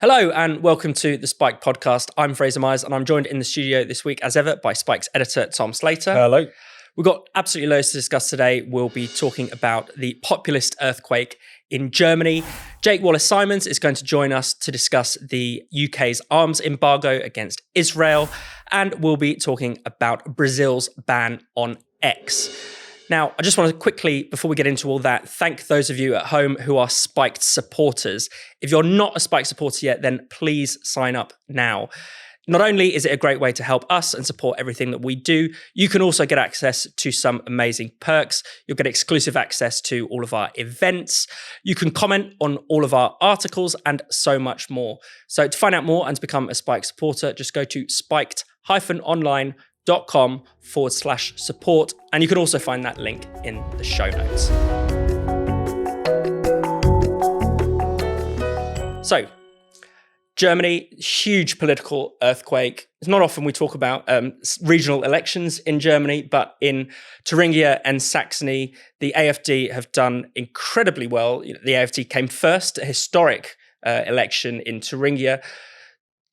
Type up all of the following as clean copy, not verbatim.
Hello and welcome to the Spike podcast. I'm Fraser Myers and I'm joined in the studio this week as ever by Spike's editor, Tom Slater. Hello. We've got absolutely loads to discuss today. We'll be talking about the populist earthquake in Germany. Jake Wallis Simons is going to join us to discuss the UK's arms embargo against Israel. And we'll be talking about Brazil's ban on X. Now, I just want to quickly, before we get into all that, thank those of you at home who are Spiked supporters. If you're not a Spiked supporter yet, then please sign up now. Not only is it a great way to help us and support everything that we do, you can also get access to some amazing perks. You'll get exclusive access to all of our events. You can comment on all of our articles and so much more. So to find out more and to become a Spiked supporter, just go to spiked-online.com/support. And you can also find that link in the show notes. So, Germany, huge political earthquake. It's not often we talk about regional elections in Germany, but in Thuringia and Saxony, the AfD have done incredibly well. The AfD came first, a historic election in Thuringia.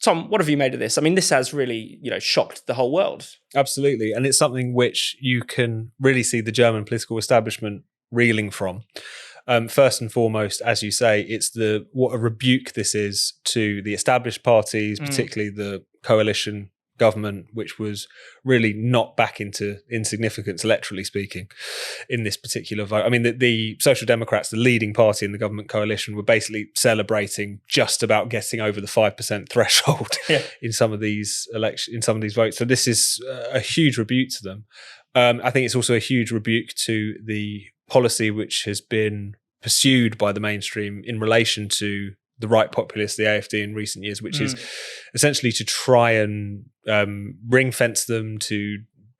Tom, what have you made of this? I mean, this has really, shocked the whole world. Absolutely. And it's something which you can really see the German political establishment reeling from. First and foremost, as you say, it's what a rebuke this is to the established parties, particularly the coalition government, which was really knocked back into insignificance, electorally speaking, in this particular vote. I mean, the Social Democrats, the leading party in the government coalition, were basically celebrating just about getting over the 5% threshold in some of these votes. So this is a huge rebuke to them. I think it's also a huge rebuke to the policy which has been pursued by the mainstream in relation to the right populists, the AfD, in recent years, which is essentially to try and ring fence them, to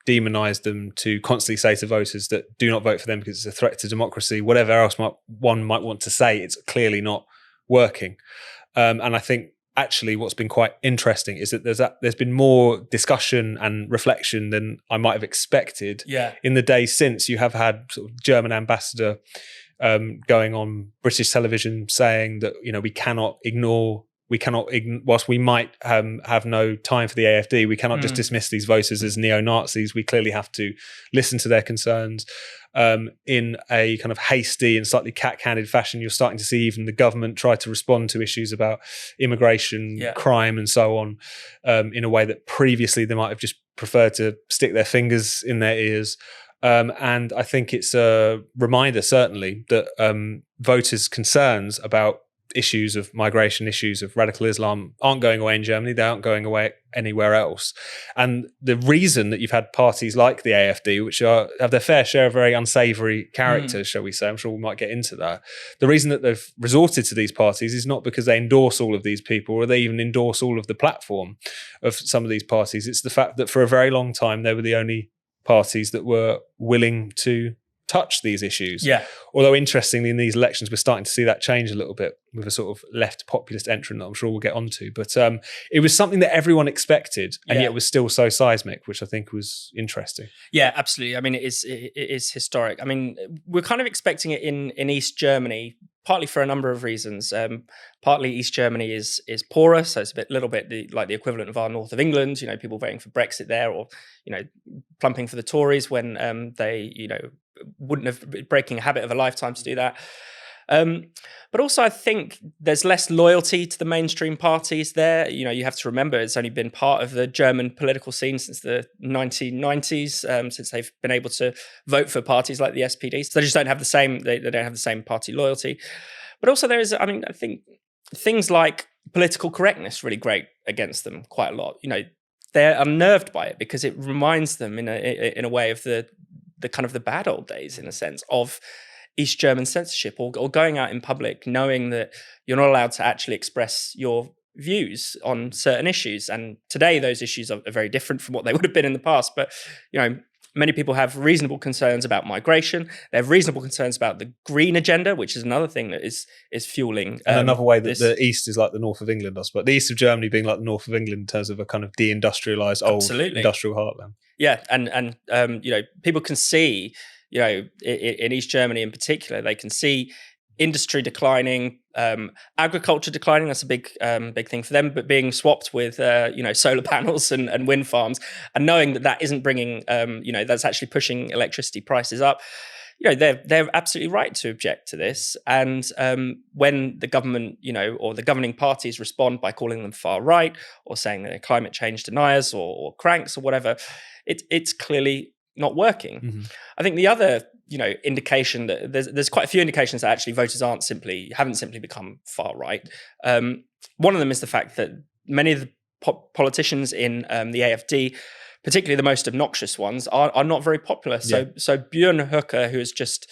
demonize them, to constantly say to voters that do not vote for them because it's a threat to democracy, whatever else one might want to say. It's clearly not working. And I think actually what's been quite interesting is that there's been more discussion and reflection than I might have expected in the days since. You have had sort of German ambassador going on British television saying that, we cannot ignore, whilst we might have no time for the AfD, we cannot just dismiss these voters as neo-Nazis. We clearly have to listen to their concerns. In a kind of hasty and slightly cat-handed fashion, you're starting to see even the government try to respond to issues about immigration, crime and so on, in a way that previously they might have just preferred to stick their fingers in their ears. And I think it's a reminder, certainly, that voters' concerns about issues of migration, issues of radical Islam aren't going away in Germany. They aren't going away anywhere else. And the reason that you've had parties like the AfD, which have their fair share of very unsavoury characters, shall we say, I'm sure we might get into that. The reason that they've resorted to these parties is not because they endorse all of these people or they even endorse all of the platform of some of these parties. It's the fact that for a very long time, they were the only parties that were willing to touch these issues. Although interestingly, in these elections, we're starting to see that change a little bit with a sort of left populist entrant that I'm sure we'll get onto. But it was something that everyone expected, and yet was still so seismic, which I think was interesting. Yeah, absolutely. I mean, it is historic. I mean, we're kind of expecting it in East Germany, partly for a number of reasons. Partly East Germany is poorer, so it's a little bit like the equivalent of our north of England. People voting for Brexit there, or plumping for the Tories when they wouldn't have been breaking a habit of a lifetime to do that. But also, I think there's less loyalty to the mainstream parties there. You have to remember it's only been part of the German political scene since the 1990s, since they've been able to vote for parties like the SPD. So they just don't have the same. They don't have the same party loyalty. But also, there is. I mean, I think things like political correctness really grate against them quite a lot. They're unnerved by it because it reminds them in a way of the kind of the bad old days, in a sense, of East German censorship or going out in public knowing that you're not allowed to actually express your views on certain issues. And today those issues are very different from what they would have been in the past. But, many people have reasonable concerns about migration. They have reasonable concerns about the green agenda, which is another thing that is fueling. And another way that the East is like the north of England, I suppose. The East of Germany being like the north of England in terms of a kind of deindustrialized old industrial heartland. Yeah, and people can see, in East Germany in particular, they can see industry declining, agriculture declining. That's a big thing for them, but being swapped with solar panels and wind farms, and knowing that isn't bringing that's actually pushing electricity prices up. They're absolutely right to object to this. And when the government, or the governing parties respond by calling them far right or saying that they're climate change deniers or cranks or whatever, it's clearly not working. Mm-hmm. I think the other indication that there's quite a few indications that actually voters haven't simply become far right. One of them is the fact that many of the politicians in the AfD, particularly the most obnoxious ones, are not very popular. So Björn Höcke, who is just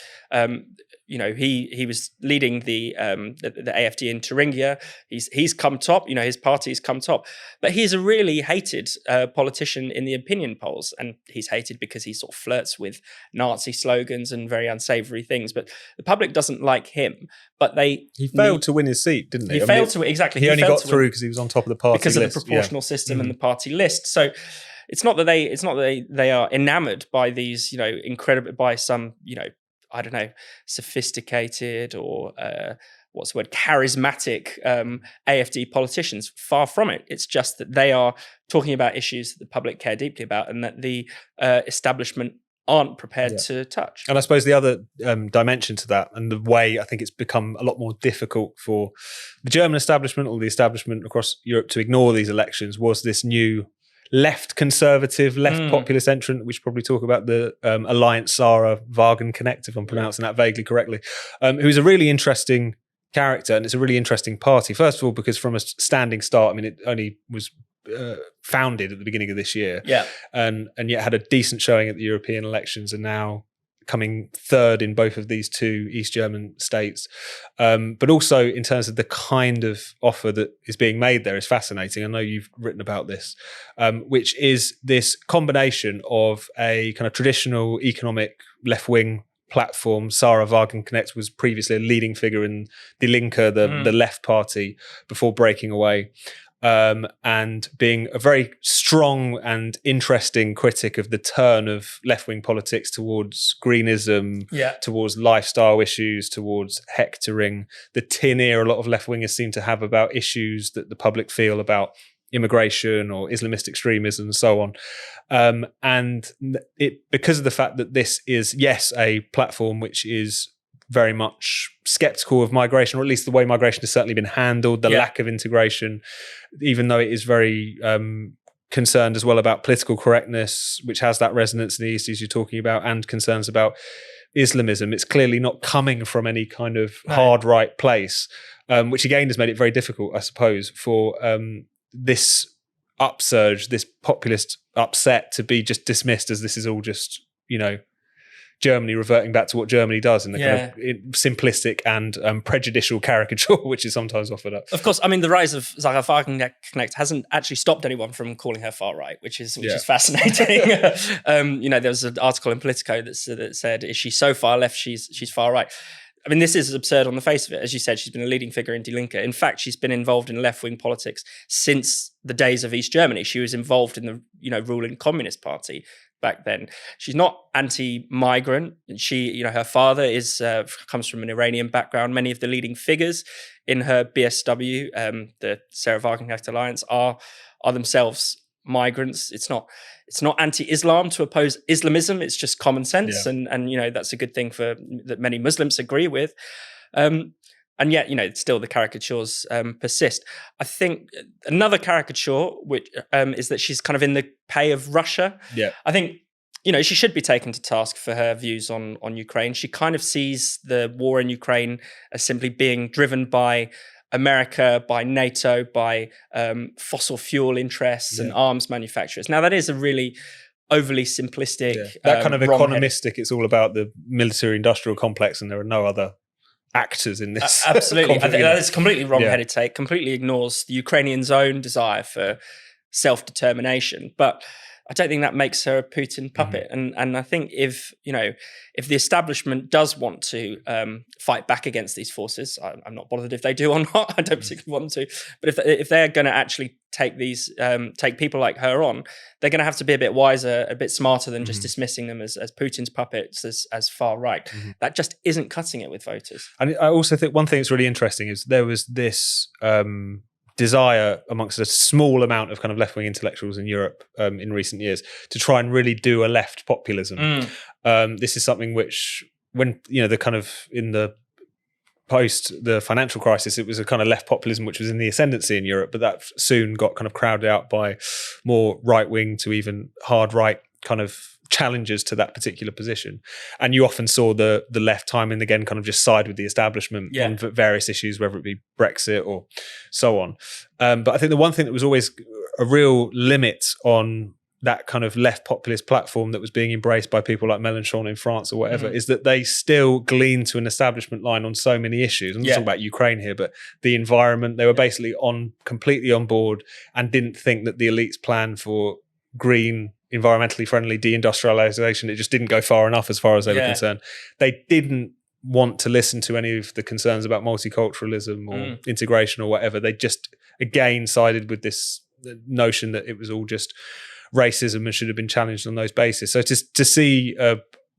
he was leading the AfD in Thuringia. He's come top. His party's come top, but he's a really hated politician in the opinion polls, and he's hated because he sort of flirts with Nazi slogans and very unsavory things. But the public doesn't like him. But he failed to win his seat, didn't he? He failed to exactly. He only got through because he was on top of the party because list. Of the proportional system and the party list. So it's not that they are enamored by these, incredible, by some, I don't know, sophisticated or what's the word, charismatic AfD politicians. Far from it. It's just that they are talking about issues that the public care deeply about, and that the establishment aren't prepared to touch. And I suppose the other dimension to that, and the way I think it's become a lot more difficult for the German establishment or the establishment across Europe to ignore these elections, was this new left conservative, left populist entrant. We should probably talk about the Alliance Sarah Wagenknecht, if I'm pronouncing that vaguely correctly, who's a really interesting character, and it's a really interesting party. First of all, because from a standing start, it only was founded at the beginning of this year, and yet had a decent showing at the European elections, and now coming third in both of these two East German states. But also in terms of the kind of offer that is being made there is fascinating. I know you've written about this, which is this combination of a kind of traditional economic left-wing platform. Sarah Wagenknecht was previously a leading figure in Die Linke, the left party, before breaking away. And being a very strong and interesting critic of the turn of left-wing politics towards greenism, towards lifestyle issues, towards hectoring, the tin ear a lot of left-wingers seem to have about issues that the public feel about immigration or Islamist extremism and so on. And it, because of the fact that this is, yes, a platform which is very much skeptical of migration, or at least the way migration has certainly been handled, the lack of integration, even though it is very concerned as well about political correctness, which has that resonance in the East, as you're talking about, and concerns about Islamism. It's clearly not coming from any kind of hard right place, which again has made it very difficult, I suppose, for this upsurge, this populist upset to be just dismissed as this is all just, Germany reverting back to what Germany does in the kind of simplistic and prejudicial caricature, which is sometimes offered up. Of course, the rise of Sarah Wagenknecht hasn't actually stopped anyone from calling her far right, which is fascinating. There was an article in Politico that said, "Is she so far left? She's far right." This is absurd on the face of it. As you said, she's been a leading figure in Die Linke. In fact, she's been involved in left-wing politics since the days of East Germany. She was involved in the ruling Communist Party back then. She's not anti-migrant. She, her father comes from an Iranian background. Many of the leading figures in her BSW, the Sarah Wagenknecht Alliance, are themselves migrants. It's not anti-Islam to oppose Islamism. It's just common sense, and that's a good thing that many Muslims agree with. And yet, still the caricatures persist. I think another caricature, which is that she's kind of in the pay of Russia. Yeah, I think she should be taken to task for her views on Ukraine. She kind of sees the war in Ukraine as simply being driven by America, by NATO, by fossil fuel interests and arms manufacturers. Now, that is a really overly simplistic, that kind of economistic. It's all about the military-industrial complex, and there are no other actors in this. Absolutely. I think that is a completely wrong-headed take, completely ignores the Ukrainians' own desire for self-determination. But I don't think that makes her a Putin puppet. And I think if the establishment does want to fight back against these forces, I'm not bothered if they do or not. I don't particularly want them to. But if they're going to actually take people like her on, they're going to have to be a bit wiser, a bit smarter than just dismissing them as Putin's puppets, as far right. That just isn't cutting it with voters. And I also think one thing that's really interesting is there was this desire amongst a small amount of kind of left-wing intellectuals in Europe in recent years to try and really do a left populism. This is something which, when the kind of in the post the financial crisis, it was a kind of left populism which was in the ascendancy in Europe, but that soon got kind of crowded out by more right-wing to even hard right kind of challenges to that particular position. And you often saw the left time and again kind of just side with the establishment on various issues, whether it be Brexit or so on. But I think the one thing that was always a real limit on that kind of left populist platform that was being embraced by people like Mélenchon in France or whatever is that they still glean to an establishment line on so many issues. I'm not talking about Ukraine here, but the environment, they were basically completely on board and didn't think that the elite's plan for green, environmentally friendly deindustrialization, it just didn't go far enough as far as they were concerned. They didn't want to listen to any of the concerns about multiculturalism or integration or whatever. They just, again, sided with this notion that it was all just racism and should have been challenged on those bases. So to see a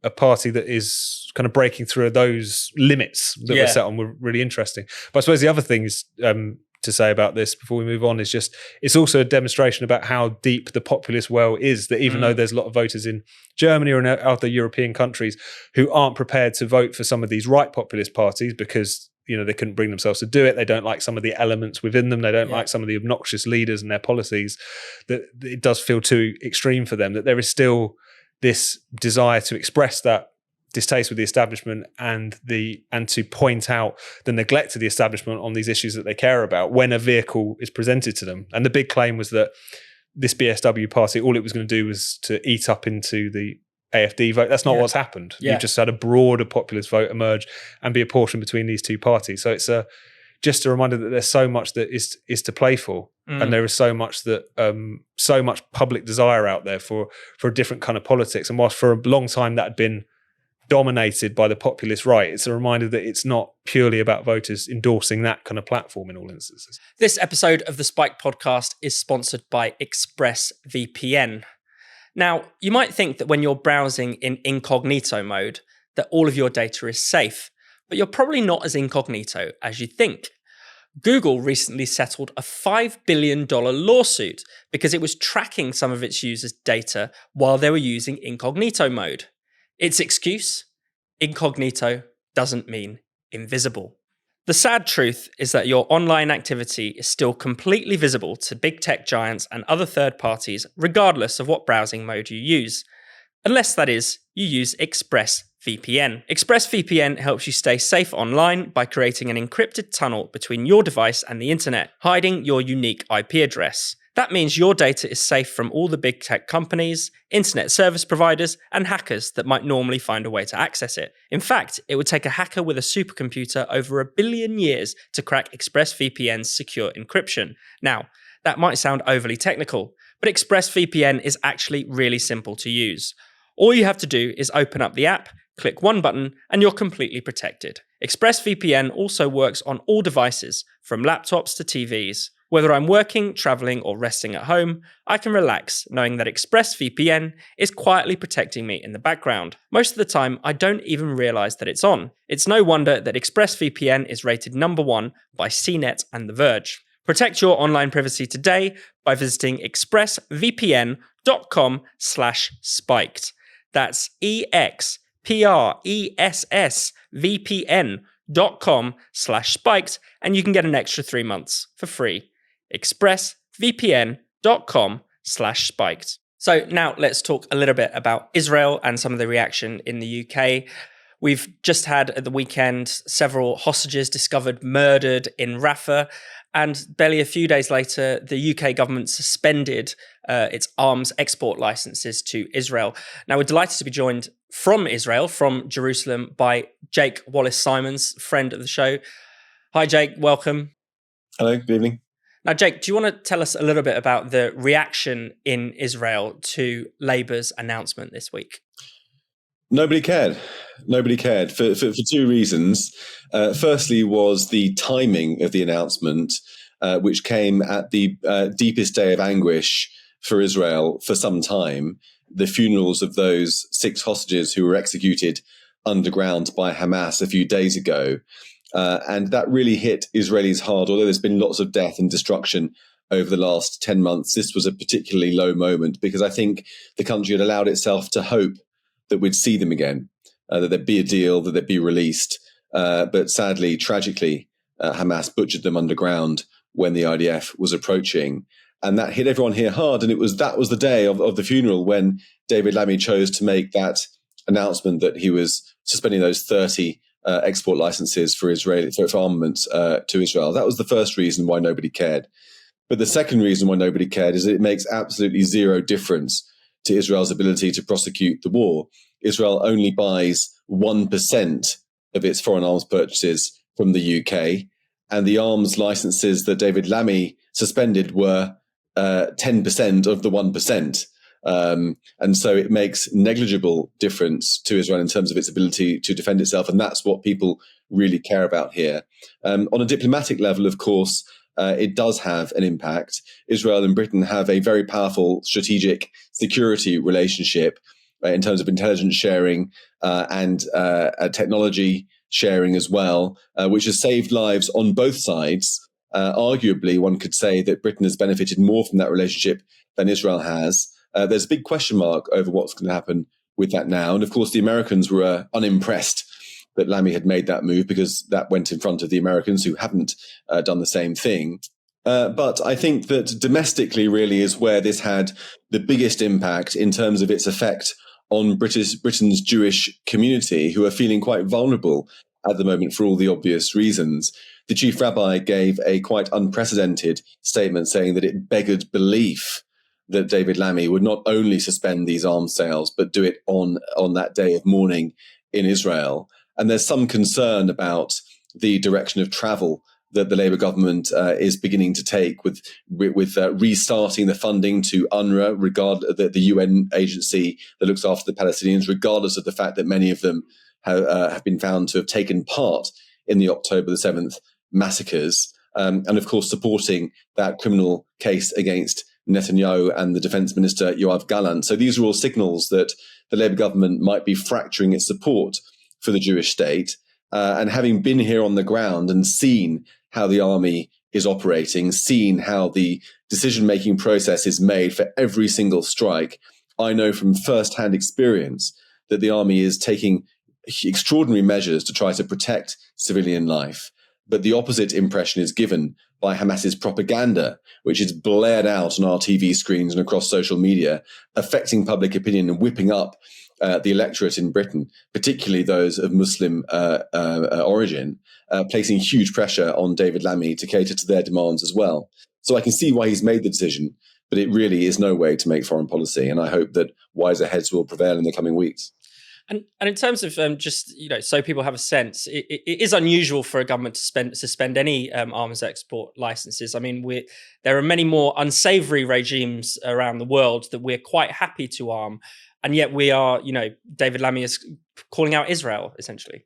party that is kind of breaking through those limits that were set on were really interesting. But I suppose the other thing is to say about this before we move on is just it's also a demonstration about how deep the populist well is, that even though there's a lot of voters in Germany or in other European countries who aren't prepared to vote for some of these right populist parties because they couldn't bring themselves to do it, they don't like some of the elements within them, they don't like some of the obnoxious leaders and their policies, that it does feel too extreme for them, that there is still this desire to express that distaste with the establishment and to point out the neglect of the establishment on these issues that they care about when a vehicle is presented to them. And the big claim was that this BSW party, all it was going to do was to eat up into the AfD vote. That's not what's happened. You've just had a broader populist vote emerge and be apportioned between these two parties. So it's just a reminder that there's so much that is to play for, and there is so much that so much public desire out there for a different kind of politics. And whilst for a long time that had been dominated by the populist right, it's a reminder that it's not purely about voters endorsing that kind of platform in all instances. This episode of the Spike podcast is sponsored by ExpressVPN. Now, you might think that when you're browsing in incognito mode, that all of your data is safe, but you're probably not as incognito as you think. Google recently settled a $5 billion lawsuit because it was tracking some of its users' data while they were using incognito mode. Its excuse? Incognito doesn't mean invisible. The sad truth is that your online activity is still completely visible to big tech giants and other third parties, regardless of what browsing mode you use. Unless, that is, you use ExpressVPN. ExpressVPN helps you stay safe online by creating an encrypted tunnel between your device and the internet, hiding your unique IP address. That means your data is safe from all the big tech companies, internet service providers, and hackers that might normally find a way to access it. In fact, it would take a hacker with a supercomputer over 1 billion years to crack ExpressVPN's secure encryption. Now, that might sound overly technical, but ExpressVPN is actually really simple to use. All you have to do is open up the app, click one button, and you're completely protected. ExpressVPN also works on all devices, from laptops to TVs. Whether I'm working, traveling, or resting at home, I can relax knowing that ExpressVPN is quietly protecting me in the background. Most of the time, I don't even realize that it's on. It's no wonder that ExpressVPN is rated #1 by CNET and The Verge. Protect your online privacy today by visiting expressvpn.com/spiked. That's expressvpn.com/spiked, and you can get an extra 3 months for free. expressvpn.com/spiked. So now let's talk a little bit about Israel and some of the reaction in the UK. We've just had at the weekend several hostages discovered murdered in Rafah, and barely a few days later, the UK government suspended its arms export licenses to Israel. Now, we're delighted to be joined from Israel, from Jerusalem, by Jake Wallis Simons, friend of the show. Hi, Jake. Welcome. Hello. Good evening. Now, Jake, do you want to tell us a little bit about the reaction in Israel to Labour's announcement this week? Nobody cared. Nobody cared for two reasons. Firstly was the timing of the announcement, which came at the deepest day of anguish for Israel for some time. The funerals of those 6 hostages who were executed underground by Hamas a few days ago. And that really hit Israelis hard. Although there's been lots of death and destruction over the last 10 months, this was a particularly low moment because I think the country had allowed itself to hope that we'd see them again, that there'd be a deal, that they'd be released. But sadly, tragically, Hamas butchered them underground when the IDF was approaching. And that hit everyone here hard. And that was the day of the funeral when David Lammy chose to make that announcement that he was suspending those 30 export licenses for armaments to Israel. That was the first reason why nobody cared. But the second reason why nobody cared is that it makes absolutely zero difference to Israel's ability to prosecute the war. Israel only buys 1% of its foreign arms purchases from the UK, and the arms licenses that David Lammy suspended were 10% of the 1%. And so it makes negligible difference to Israel in terms of its ability to defend itself, and that's what people really care about here. On a diplomatic level, of course, it does have an impact. Israel and Britain have a very powerful strategic security relationship in terms of intelligence sharing and technology sharing as well, which has saved lives on both sides. Arguably, one could say that Britain has benefited more from that relationship than Israel has. There's a big question mark over what's going to happen with that now. And of course, the Americans were unimpressed that Lammy had made that move because that went in front of the Americans who haven't done the same thing. But I think that domestically really is where this had the biggest impact in terms of its effect on Britain's Jewish community, who are feeling quite vulnerable at the moment for all the obvious reasons. The chief rabbi gave a quite unprecedented statement saying that it beggared belief that David Lammy would not only suspend these arms sales, but do it on that day of mourning in Israel. And there's some concern about the direction of travel that the Labour government is beginning to take with restarting the funding to UNRWA, the UN agency that looks after the Palestinians, regardless of the fact that many of them have been found to have taken part in the October the 7th massacres, and of course supporting that criminal case against Netanyahu and the Defence Minister Yoav Gallant. So these are all signals that the Labour government might be fracturing its support for the Jewish state. And having been here on the ground and seen how the army is operating, seen how the decision-making process is made for every single strike, I know from first-hand experience that the army is taking extraordinary measures to try to protect civilian life. But the opposite impression is given by Hamas's propaganda, which is blared out on our TV screens and across social media, affecting public opinion and whipping up the electorate in Britain, particularly those of Muslim origin, placing huge pressure on David Lammy to cater to their demands as well. So I can see why he's made the decision, but it really is no way to make foreign policy. And I hope that wiser heads will prevail in the coming weeks. And in terms of just, so people have a sense, it is unusual for a government to suspend any arms export licenses. I mean, there are many more unsavory regimes around the world that we're quite happy to arm. And yet we are, David Lammy is calling out Israel, essentially.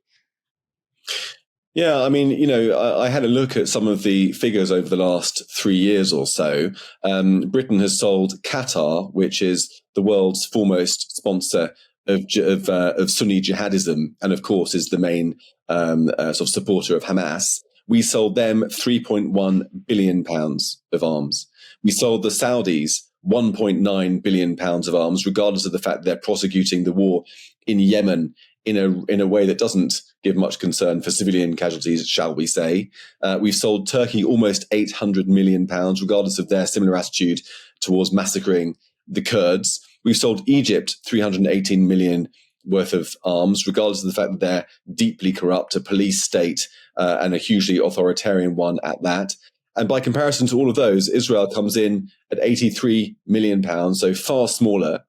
Yeah, I mean, I had a look at some of the figures over the last 3 years or so. Britain has sold Qatar, which is the world's foremost sponsor of Sunni jihadism, and of course is the main sort of supporter of Hamas. We sold them £3.1 billion of arms. We sold the Saudis £1.9 billion of arms, regardless of the fact that they're prosecuting the war in Yemen in a way that doesn't give much concern for civilian casualties, shall we say. We've sold Turkey almost £800 million, regardless of their similar attitude towards massacring the Kurds. We've sold Egypt $318 million worth of arms, regardless of the fact that they're deeply corrupt, a police state, and a hugely authoritarian one at that. And by comparison to all of those, Israel comes in at £83 million, so far smaller.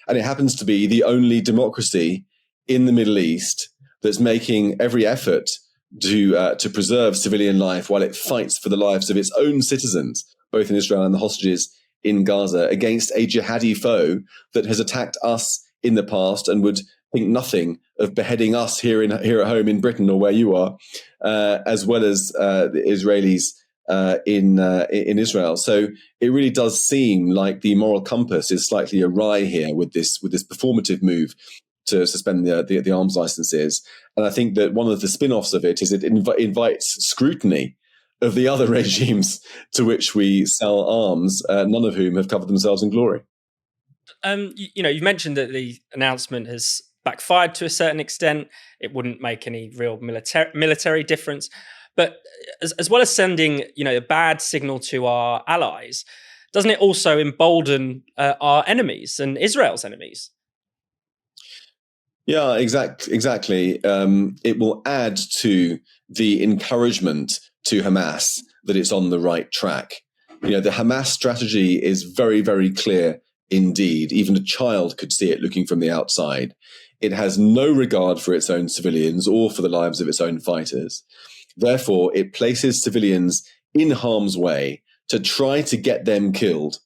And it happens to be the only democracy in the Middle East that's making every effort to preserve civilian life while it fights for the lives of its own citizens both in Israel and the hostages in Gaza, against a jihadi foe that has attacked us in the past and would think nothing of beheading us here at home in Britain or where you are, as well as the Israelis in Israel. So it really does seem like the moral compass is slightly awry here with this performative move to suspend the arms licenses. And I think that one of the spin-offs of it is it invites scrutiny of the other regimes to which we sell arms, none of whom have covered themselves in glory. You've mentioned that the announcement has backfired to a certain extent. It wouldn't make any real military difference. But as well as sending, a bad signal to our allies, doesn't it also embolden our enemies and Israel's enemies? Yeah, exactly. It will add to the encouragement to Hamas that it's on the right track. The Hamas strategy is very, very clear indeed. Even a child could see it looking from the outside. It has no regard for its own civilians or for the lives of its own fighters. Therefore, it places civilians in harm's way to try to get them killed,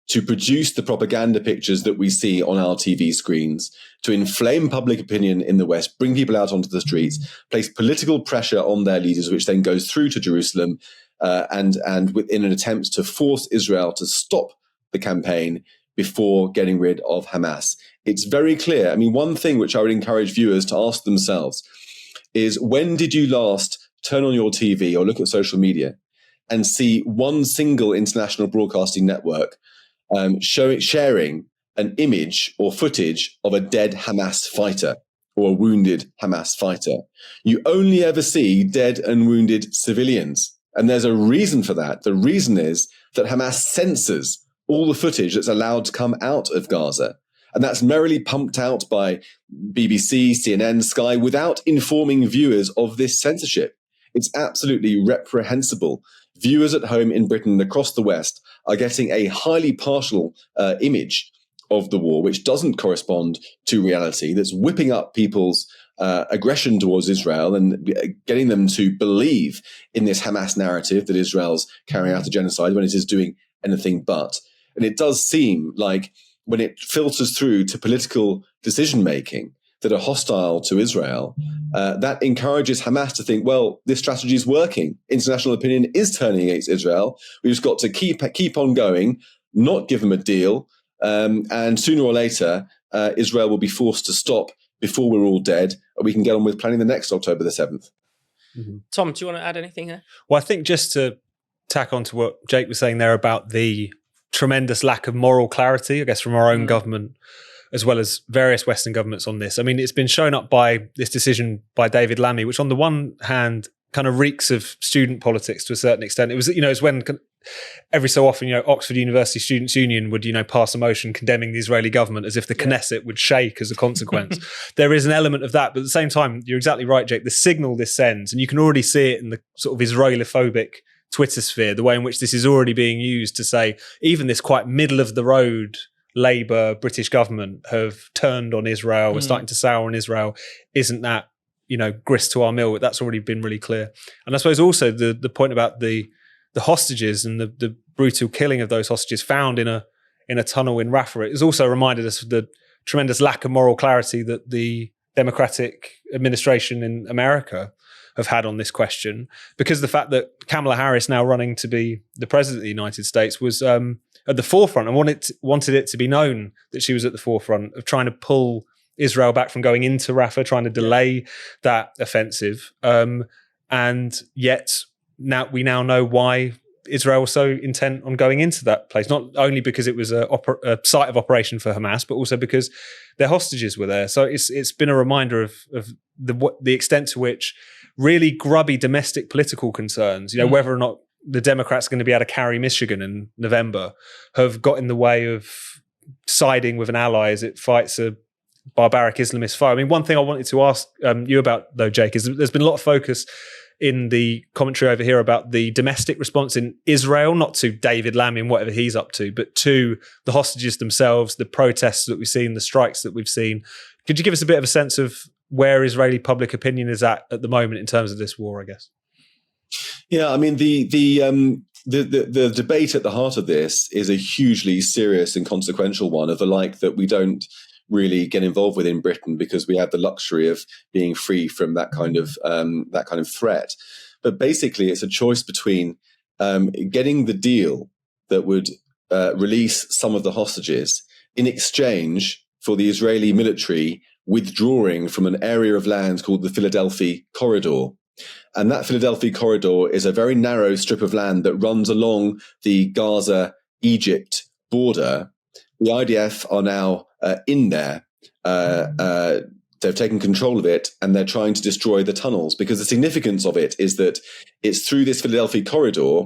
to produce the propaganda pictures that we see on our TV screens, to inflame public opinion in the West, bring people out onto the streets, place political pressure on their leaders, which then goes through to Jerusalem, and in an attempt to force Israel to stop the campaign before getting rid of Hamas. It's very clear. I mean, one thing which I would encourage viewers to ask themselves is, when did you last turn on your TV or look at social media and see one single international broadcasting network sharing an image or footage of a dead Hamas fighter or a wounded Hamas fighter? You only ever see dead and wounded civilians. And there's a reason for that. The reason is that Hamas censors all the footage that's allowed to come out of Gaza. And that's merrily pumped out by BBC, CNN, Sky, without informing viewers of this censorship. It's absolutely reprehensible. Viewers at home in Britain and across the West are getting a highly partial image of the war, which doesn't correspond to reality, that's whipping up people's aggression towards Israel and getting them to believe in this Hamas narrative that Israel's carrying out a genocide when it is doing anything but. And it does seem like when it filters through to political decision-making that are hostile to Israel, that encourages Hamas to think, well, this strategy is working. International opinion is turning against Israel. We've just got to keep on going, not give them a deal, and sooner or later, Israel will be forced to stop before we're all dead, and we can get on with planning the next October the 7th. Mm-hmm. Tom, do you want to add anything here? Well, I think just to tack on to what Jake was saying there about the tremendous lack of moral clarity, I guess, from our own government, as well as various Western governments on this. I mean, it's been shown up by this decision by David Lammy, which on the one hand kind of reeks of student politics to a certain extent. It was, it's when every so often, Oxford University Students' Union would, pass a motion condemning the Israeli government as if the Knesset would shake as a consequence. There is an element of that, but at the same time, you're exactly right, Jake, the signal this sends, and you can already see it in the sort of Israelophobic Twitter sphere, the way in which this is already being used to say even this quite middle of the road Labour British government have turned on Israel, we're starting to sour on Israel. Isn't that, grist to our mill? That's already been really clear. And I suppose also the point about the hostages and the brutal killing of those hostages found in a tunnel in Rafah, it has also reminded us of the tremendous lack of moral clarity that the Democratic administration in America have had on this question, because the fact that Kamala Harris, now running to be the president of the United States, was at the forefront and wanted it to be known that she was at the forefront of trying to pull Israel back from going into Rafah, trying to delay that offensive. And yet we now know why Israel was so intent on going into that place, not only because it was a site of operation for Hamas, but also because their hostages were there. So it's been a reminder of the extent to which really grubby domestic political concerns, whether or not the Democrats are going to be able to carry Michigan in November, have got in the way of siding with an ally as it fights a barbaric Islamist foe. I mean, one thing I wanted to ask you about, though, Jake, is there's been a lot of focus in the commentary over here about the domestic response in Israel, not to David Lammy and whatever he's up to, but to the hostages themselves, the protests that we've seen, the strikes that we've seen. Could you give us a bit of a sense of where Israeli public opinion is at the moment in terms of this war, I guess? Yeah, I mean, the the debate at the heart of this is a hugely serious and consequential one, of the like that we don't really get involved with in Britain because we have the luxury of being free from that kind of threat. But basically, it's a choice between getting the deal that would release some of the hostages in exchange for the Israeli military withdrawing from an area of land called the Philadelphia Corridor. And that Philadelphia Corridor is a very narrow strip of land that runs along the Gaza-Egypt border. The IDF are now in there. They've taken control of it, and they're trying to destroy the tunnels, because the significance of it is that it's through this Philadelphia corridor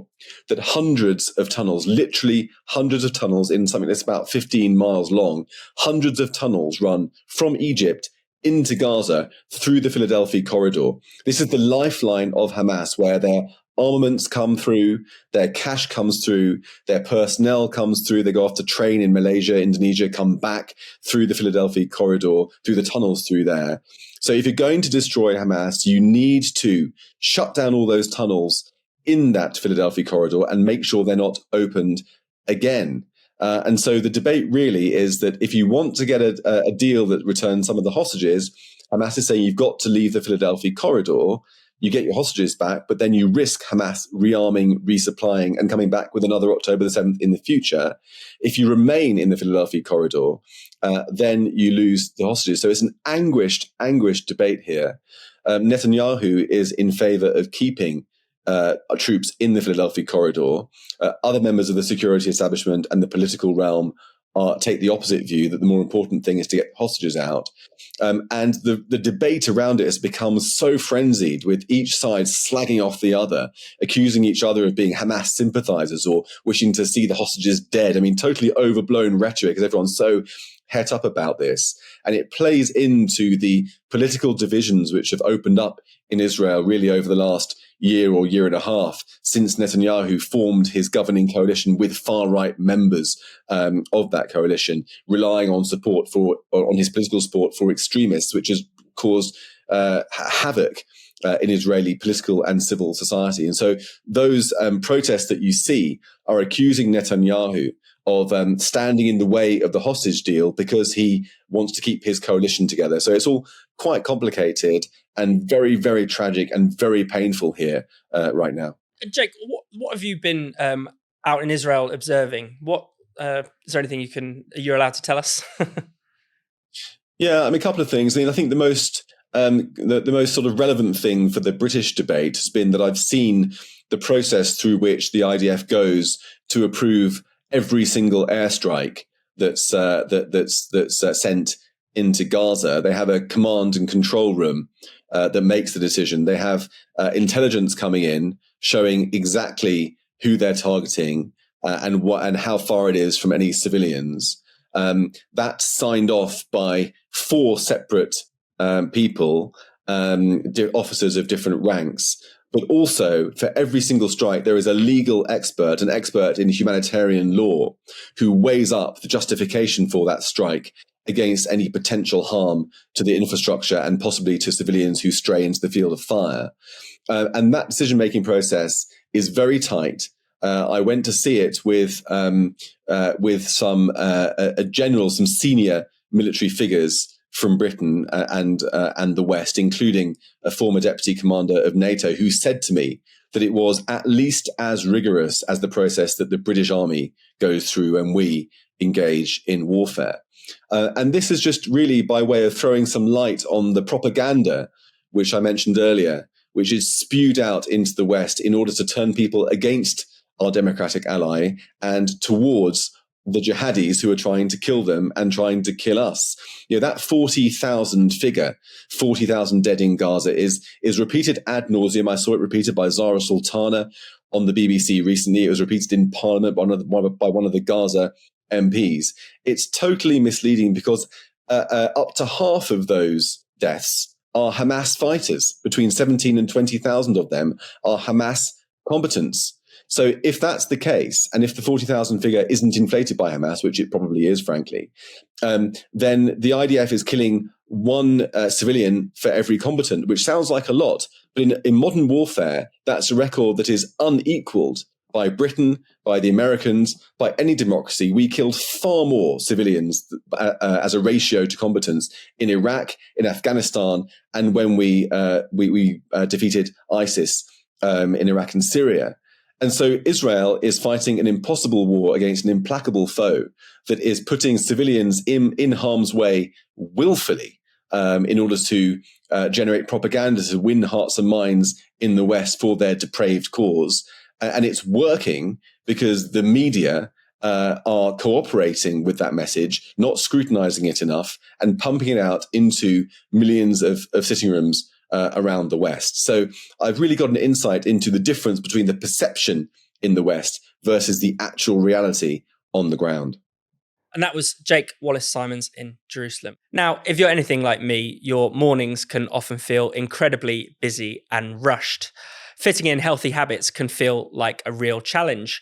that hundreds of tunnels, literally hundreds of tunnels in something that's about 15 miles long, hundreds of tunnels run from Egypt into Gaza through the Philadelphia corridor. This is the lifeline of Hamas, where their armaments come through, their cash comes through, their personnel comes through. They go off to train in Malaysia, Indonesia, come back through the Philadelphia corridor, through the tunnels through there. So if you're going to destroy Hamas, you need to shut down all those tunnels in that Philadelphia corridor and make sure they're not opened again. And so the debate really is that if you want to get a deal that returns some of the hostages, Hamas is saying you've got to leave the Philadelphia corridor. You get your hostages back, but then you risk Hamas rearming, resupplying, and coming back with another October the 7th in the future. If you remain in the Philadelphia corridor, then you lose the hostages. So it's an anguished debate here. Netanyahu is in favor of keeping troops in the Philadelphia corridor. Other members of the security establishment and the political realm take the opposite view, that the more important thing is to get hostages out. And the debate around it has become so frenzied, with each side slagging off the other, accusing each other of being Hamas sympathizers or wishing to see the hostages dead. I mean, totally overblown rhetoric, because everyone's so het up about this. And it plays into the political divisions which have opened up in Israel really over the last year or year and a half, since Netanyahu formed his governing coalition with far-right members of that coalition, relying on his political support for extremists, which has caused havoc in Israeli political and civil society. And so those protests that you see are accusing Netanyahu of standing in the way of the hostage deal because he wants to keep his coalition together. So it's all quite complicated and very, very tragic and very painful here right now. Jake, what have you been out in Israel observing? Is there anything you're allowed to tell us? Yeah, I mean, a couple of things. I mean, I think the most sort of relevant thing for the British debate has been that I've seen the process through which the IDF goes to approve every single airstrike that's sent into Gaza. They have a command and control room that makes the decision. They have intelligence coming in showing exactly who they're targeting and how far it is from any civilians. That's signed off by 4 separate people, officers of different ranks. But also, for every single strike, there is a legal expert, an expert in humanitarian law, who weighs up the justification for that strike against any potential harm to the infrastructure and possibly to civilians who stray into the field of fire. And that decision-making process is very tight. I went to see it with some some senior military figures from Britain and the West, including a former deputy commander of NATO, who said to me that it was at least as rigorous as the process that the British Army goes through when we engage in warfare. And this is just really by way of throwing some light on the propaganda, which I mentioned earlier, which is spewed out into the West in order to turn people against our democratic ally and towards the jihadis who are trying to kill them and trying to kill us. You know, that 40,000 figure, 40,000 dead in Gaza is repeated ad nauseum. I saw it repeated by Zara Sultana on the BBC recently. It was repeated in Parliament by one of the Gaza MPs. It's totally misleading because up to half of those deaths are Hamas fighters. Between 17 and 20,000 of them are Hamas combatants. So if that's the case, and if the 40,000 figure isn't inflated by Hamas, which it probably is, frankly, then the IDF is killing one civilian for every combatant, which sounds like a lot. But in modern warfare, that's a record that is unequaled by Britain, by the Americans, by any democracy. We killed far more civilians as a ratio to combatants in Iraq, in Afghanistan, and when we defeated ISIS in Iraq and Syria. And so Israel is fighting an impossible war against an implacable foe that is putting civilians in harm's way willfully in order to generate propaganda to win hearts and minds in the West for their depraved cause. And it's working because the media are cooperating with that message, not scrutinizing it enough, and pumping it out into millions of sitting rooms around the West. So I've really got an insight into the difference between the perception in the West versus the actual reality on the ground. And that was Jake Wallis Simons in Jerusalem. Now, if you're anything like me, your mornings can often feel incredibly busy and rushed. Fitting in healthy habits can feel like a real challenge.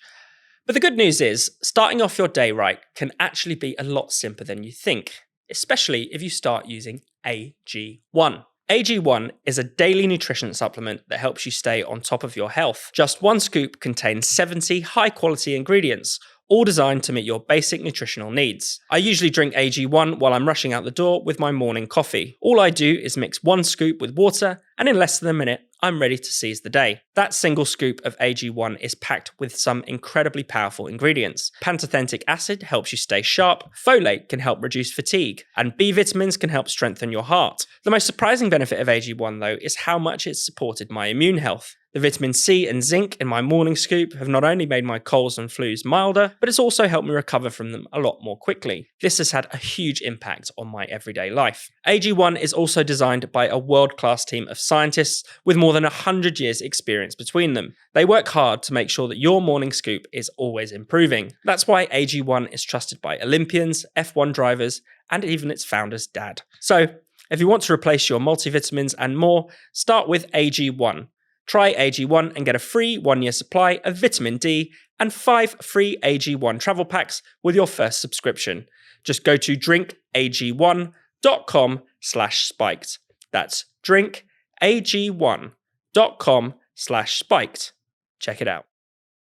But the good news is, starting off your day right can actually be a lot simpler than you think, especially if you start using AG1. AG1 is a daily nutrition supplement that helps you stay on top of your health. Just one scoop contains 70 high-quality ingredients, all designed to meet your basic nutritional needs. I usually drink AG1 while I'm rushing out the door with my morning coffee. All I do is mix one scoop with water, and in less than a minute, I'm ready to seize the day. That single scoop of AG1 is packed with some incredibly powerful ingredients. Pantothenic acid helps you stay sharp, folate can help reduce fatigue, and B vitamins can help strengthen your heart. The most surprising benefit of AG1, though, is how much it's supported my immune health. The vitamin C and zinc in my morning scoop have not only made my colds and flus milder, but it's also helped me recover from them a lot more quickly. This has had a huge impact on my everyday life. AG1 is also designed by a world-class team of scientists with more than 100 years experience between them. They work hard to make sure that your morning scoop is always improving. That's why AG1 is trusted by Olympians, F1 drivers, and even its founder's dad. So, if you want to replace your multivitamins and more, start with AG1. Try AG1 and get a free 1-year supply of vitamin D and 5 free AG1 travel packs with your first subscription. Just go to drinkag1.com/spiked. That's drinkag1.com/spiked. Check it out.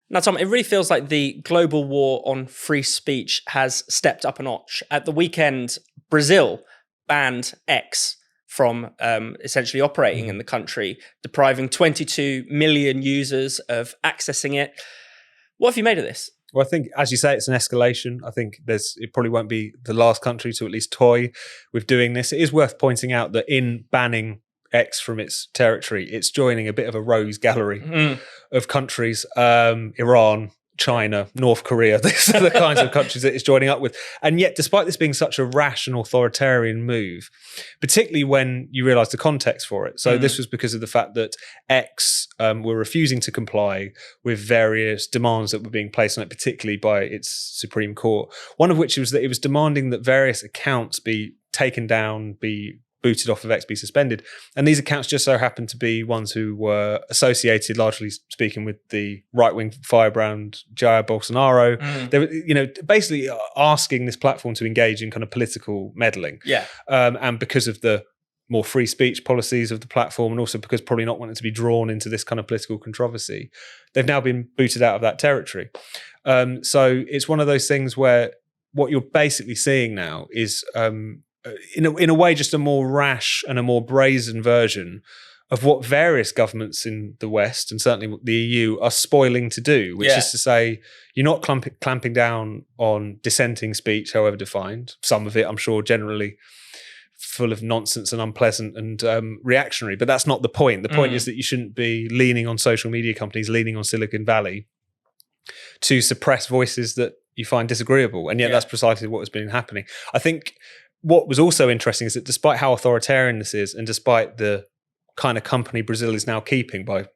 Now, Tom, it really feels like the global war on free speech has stepped up a notch. At the weekend, Brazil banned X from essentially operating in the country, depriving 22 million users of accessing it. What have you made of this? Well, I think, as you say, it's an escalation. I think it probably won't be the last country to at least toy with doing this. It is worth pointing out that in banning X from its territory, it's joining a bit of a rose gallery of countries, Iran, China, North Korea. These are the kinds of countries that it's joining up with. And yet, despite this being such a rash and authoritarian move, particularly when you realise the context for it. So this was because of the fact that X were refusing to comply with various demands that were being placed on it, particularly by its Supreme Court. One of which was that it was demanding that various accounts be taken down, be booted off of X, be suspended. And these accounts just so happened to be ones who were associated, largely speaking, with the right-wing firebrand Jair Bolsonaro. They were, basically asking this platform to engage in kind of political meddling. Yeah. And because of the more free speech policies of the platform, and also because probably not wanting to be drawn into this kind of political controversy, they've now been booted out of that territory. So it's one of those things where what you're basically seeing now is in a way, just a more rash and a more brazen version of what various governments in the West and certainly the EU are spoiling to do, which is to say, you're not clamping down on dissenting speech, however defined. Some of it, I'm sure, generally full of nonsense and unpleasant and reactionary, but that's not the point. The point is that you shouldn't be leaning on social media companies, leaning on Silicon Valley to suppress voices that you find disagreeable. And yet that's precisely what has been happening. I think what was also interesting is that despite how authoritarian this is, and despite the kind of company Brazil is now keeping by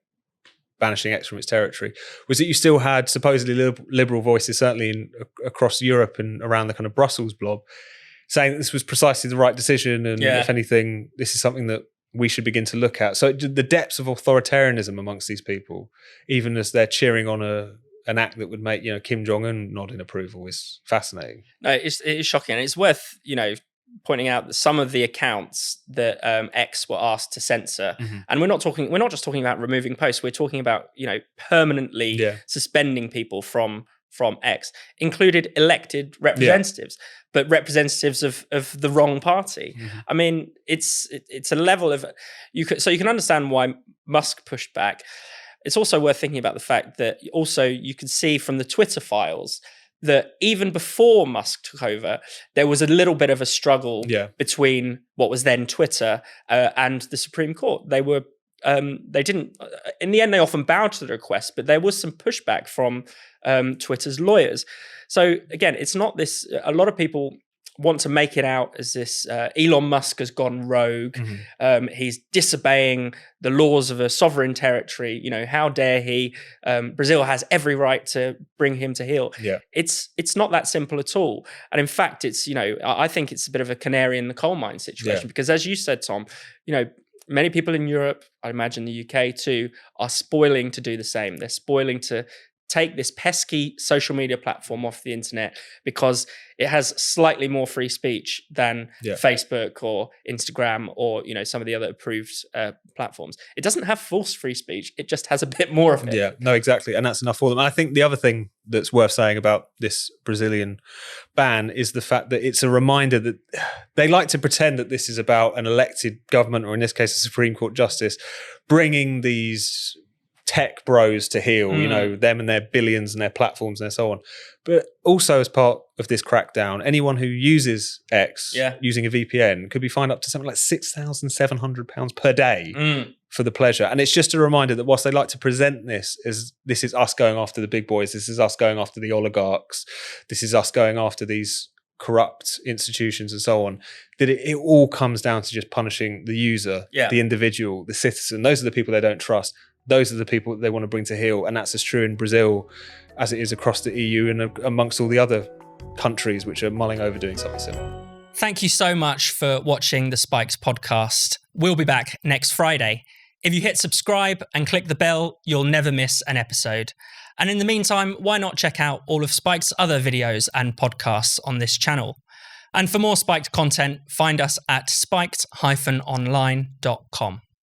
banishing X from its territory, was that you still had supposedly liberal voices, certainly across Europe and around the kind of Brussels blob, saying that this was precisely the right decision. And if anything, this is something that we should begin to look at. So the depths of authoritarianism amongst these people, even as they're cheering on an act that would make Kim Jong-un nod in approval, is fascinating. No, it is shocking. And it's worth, pointing out that some of the accounts that X were asked to censor, and we're not just talking about removing posts, we're talking about, permanently suspending people from X, included elected representatives, but representatives of the wrong party. I mean, it's a level of you can understand why Musk pushed back. It's also worth thinking about the fact that also you can see from the Twitter files that even before Musk took over, there was a little bit of a struggle between what was then Twitter and the Supreme Court. They didn't, in the end, they often bowed to the request, but there was some pushback from Twitter's lawyers. So again, it's not this, a lot of people want to make it out as this Elon Musk has gone rogue. He's disobeying the laws of a sovereign territory. How dare he? Brazil has every right to bring him to heel. It's not that simple at all. And in fact, it's, I think it's a bit of a canary in the coal mine situation, because as you said, Tom, many people in Europe, I imagine the UK too, are spoiling to do the same. They're spoiling to take this pesky social media platform off the internet because it has slightly more free speech than Facebook or Instagram or some of the other approved platforms. It doesn't have forced free speech. It just has a bit more of it. Yeah, no, exactly. And that's enough for them. And I think the other thing that's worth saying about this Brazilian ban is the fact that it's a reminder that they like to pretend that this is about an elected government, or in this case, a Supreme Court justice, bringing these tech bros to heel, them and their billions and their platforms and so on. But also as part of this crackdown, anyone who uses X using a VPN could be fined up to something like £6,700 per day for the pleasure. And it's just a reminder that whilst they like to present this as this is us going after the big boys, this is us going after the oligarchs, this is us going after these corrupt institutions and so on, that it all comes down to just punishing the user, the individual, the citizen. Those are the people they don't trust. Those are the people that they want to bring to heel. And that's as true in Brazil as it is across the EU and amongst all the other countries which are mulling over doing something similar. Thank you so much for watching the Spikes podcast. We'll be back next Friday. If you hit subscribe and click the bell, you'll never miss an episode. And in the meantime, why not check out all of Spike's other videos and podcasts on this channel? And for more Spiked content, find us at spiked-online.com.